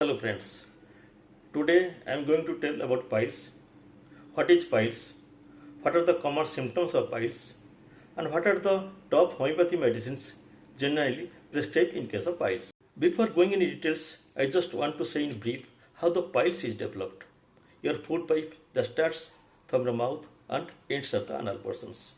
Hello friends, today I am going to tell about piles. What is piles? What are the common symptoms of piles? And what are the top homeopathy medicines generally prescribed in case of piles? Before going into details, I just want to say in brief how the piles is developed. Your food pipe that starts from the mouth and ends at the anal portions.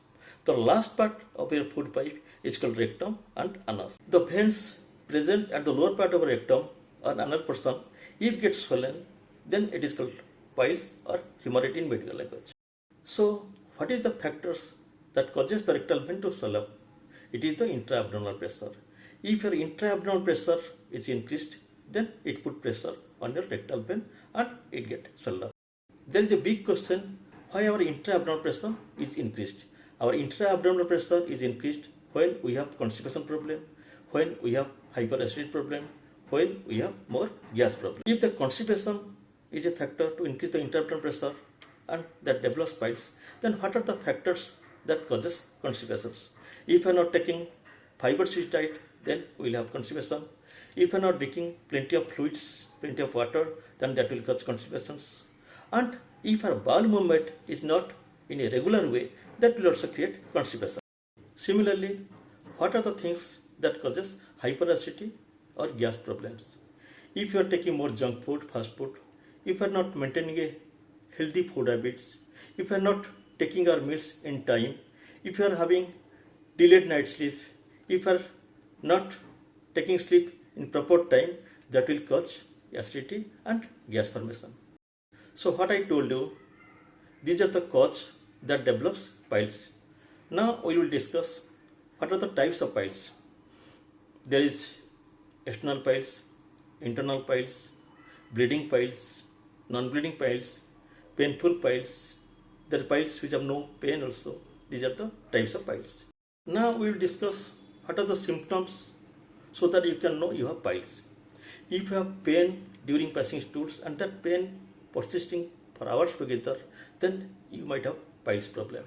The last part of your food pipe is called rectum and anus. The veins present at the lower part of the rectum or anal portion, if gets swollen, then it is called piles or hemorrhoid in medical language. So, what is the factors that causes the rectal vein to swell up? It is the intra-abdominal pressure. If your intra-abdominal pressure is increased, then it put pressure on your rectal vein and it get swelled up. There is a big question why our intra-abdominal pressure is increased. Our intra-abdominal pressure is increased when we have constipation problem, when we have hyperacidity problem, when we have more gas problem. If the constipation is a factor to increase the intra-abdominal pressure and that develops piles, then what are the factors that causes constipations? If you are not taking fiber-rich diet, then we will have constipation. If you are not drinking plenty of fluids, plenty of water, then that will cause constipations. And if our bowel movement is not in a regular way, that will also create constipation. Similarly, what are the things that causes hyperacidity or gas problems? If you are taking more junk food, fast food, if you are not maintaining a healthy food habits, if you are not taking our meals in time, if you are having delayed night sleep, if you are not taking sleep in proper time, that will cause acidity and gas formation. So what I told you, these are the causes that develops piles. Now we will discuss what are the types of piles. There is external piles, internal piles, bleeding piles, non-bleeding piles, painful piles. There are piles which have no pain also. These are the types of piles. Now we will discuss what are the symptoms so that you can know you have piles. If you have pain during passing stools and that pain persisting for hours together, then you might have piles problem.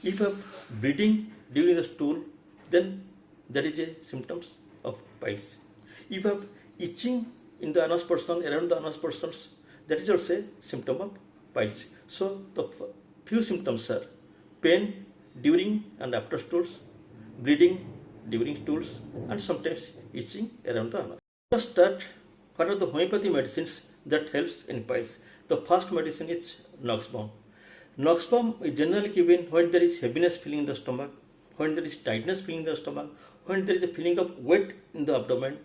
If you have bleeding during the stool, then that is a symptoms of piles. If you have itching in the anus portion, around the anus portions, that is also a symptom of piles. So the few symptoms are pain during and after stools, bleeding during stools, and sometimes itching around the anus. Let's start. What are the homeopathy medicines that helps in piles? The first medicine is Nux Balm. Nux Balm is generally given when there is heaviness feeling in the stomach, when there is tightness feeling in the stomach, when there is a feeling of weight in the abdomen,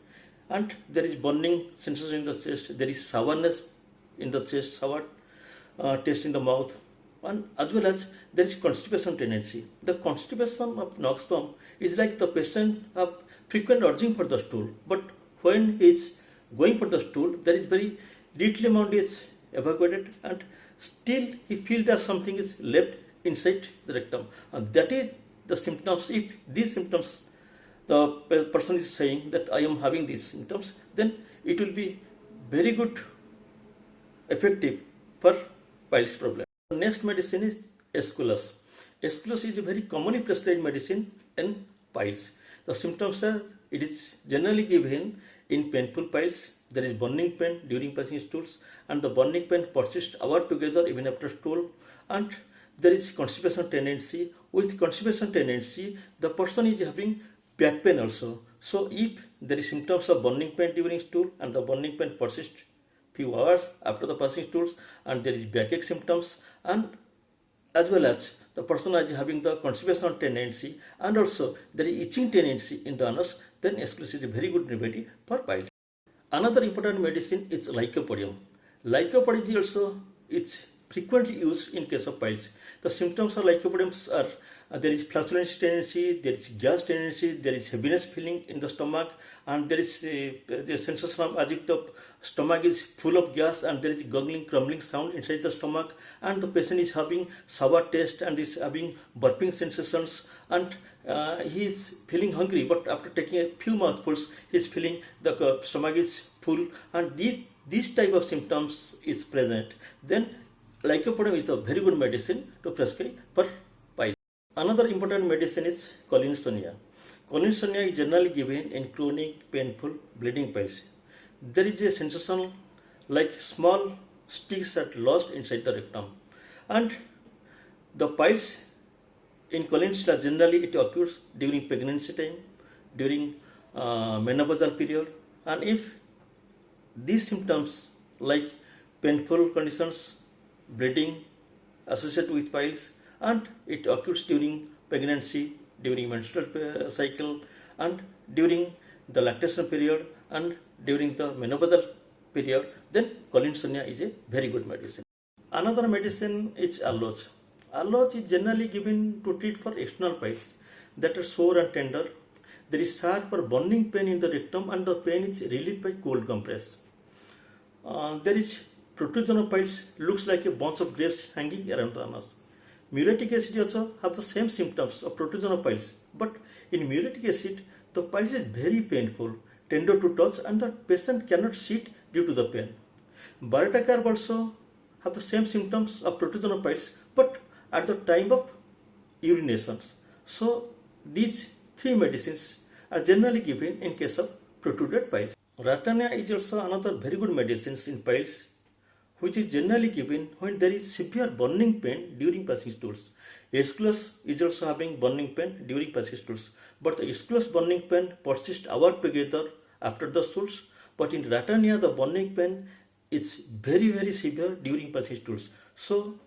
and there is burning sensation in the chest, there is sourness in the chest, sour taste in the mouth, and as well as there is constipation tendency. The constipation of Nux Balm is like the patient have frequent urging for the stool, but when he is going for the stool, there is very little amount is evacuated and still he feels that something is left inside the rectum. And that is the symptoms. If these symptoms, the person is saying that I am having these symptoms, then it will be very good, effective for piles problem. The next medicine is Aeschylus. Aeschylus is a very commonly prescribed medicine in piles. The symptoms are, it is generally given in painful piles. There is burning pain during passing stools, and the burning pain persists hours together even after stool, and there is constipation tendency. With constipation tendency, the person is having back pain also. So if there is symptoms of burning pain during stool and the burning pain persists few hours after the passing stools, and there is backache symptoms, and as well as the person is having the constipation tendency and also there is itching tendency in the anus, then Aeschylus is a very good remedy for piles. Another important medicine is Lycopodium. Lycopodium also is frequently used in case of piles. The symptoms of Lycopodium are there is flatulence tendency, there is gas tendency, there is heaviness feeling in the stomach, and there is the sensation of as if the stomach is full of gas and there is gurgling, crumbling sound inside the stomach, and the patient is having sour taste and is having burping sensations, and he is feeling hungry, but after taking a few mouthfuls, he is feeling the stomach is full, and these type of symptoms is present. Then Lycopodium is a very good medicine to prescribe for piles. Another important medicine is Collinsonia. Collinsonia is generally given in chronic, painful, bleeding piles. There is a sensation like small sticks are lodged inside the rectum. And the piles in cholecystria generally it occurs during pregnancy time, during menopausal period, and if these symptoms like painful conditions, bleeding associated with piles, and it occurs during pregnancy, during menstrual cycle, and during the lactation period, and during the menopausal period, then cholinsonia is a very good medicine. Another medicine is aloe. Aloe is generally given to treat for external piles that are sore and tender. There is sharp or burning pain in the rectum, and the pain is relieved by cold compress. There is protrusion of piles, looks like a bunch of grapes hanging around the anus. Muriatic acid also have the same symptoms of protrusion of piles, but in muriatic acid, the piles is very painful, tender to touch, and the patient cannot sit due to the pain. Bariatric herb also have the same symptoms of protrusion of piles, but at the time of urinations. So these three medicines are generally given in case of protruded piles. Ratania is also another very good medicine in piles, which is generally given when there is severe burning pain during passing stools. Aeschylus is also having burning pain during passing stools, but the Aeschylus burning pain persists hours together after the stools. But in Ratania, the burning pain is very severe during passing stools. So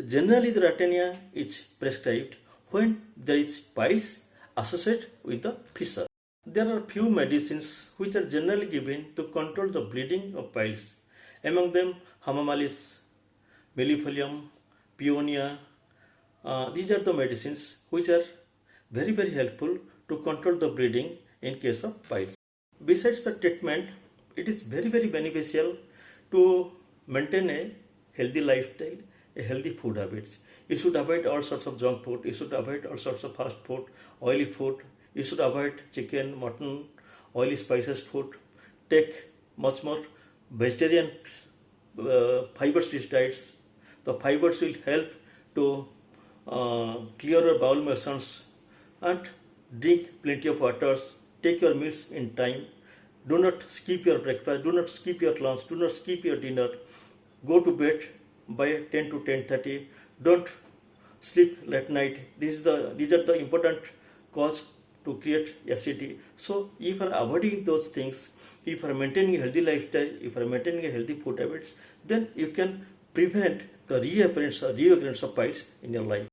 generally the Ratania is prescribed when there is piles associated with the fissure. There are few medicines which are generally given to control the bleeding of piles. Among them, Hamamelis, Mellifolium, Peonia. These are the medicines which are very helpful to control the bleeding in case of piles. Besides the treatment, it is very beneficial to maintain a healthy lifestyle, a healthy food habits. You should avoid all sorts of junk food. You should avoid all sorts of fast food, oily food. You should avoid chicken, mutton, oily spices food. Take much more vegetarian fiber-rich diets. The fibers will help to clear your bowel motions, and drink plenty of waters. Take your meals in time. Do not skip your breakfast. Do not skip your lunch. Do not skip your dinner. Go to bed by 10 to 10:30. Don't sleep late night. These are the important cause to create acidity. So if you are avoiding those things, if you are maintaining a healthy lifestyle, if you are maintaining a healthy food habits, then you can prevent the reoccurrence of piles in your life.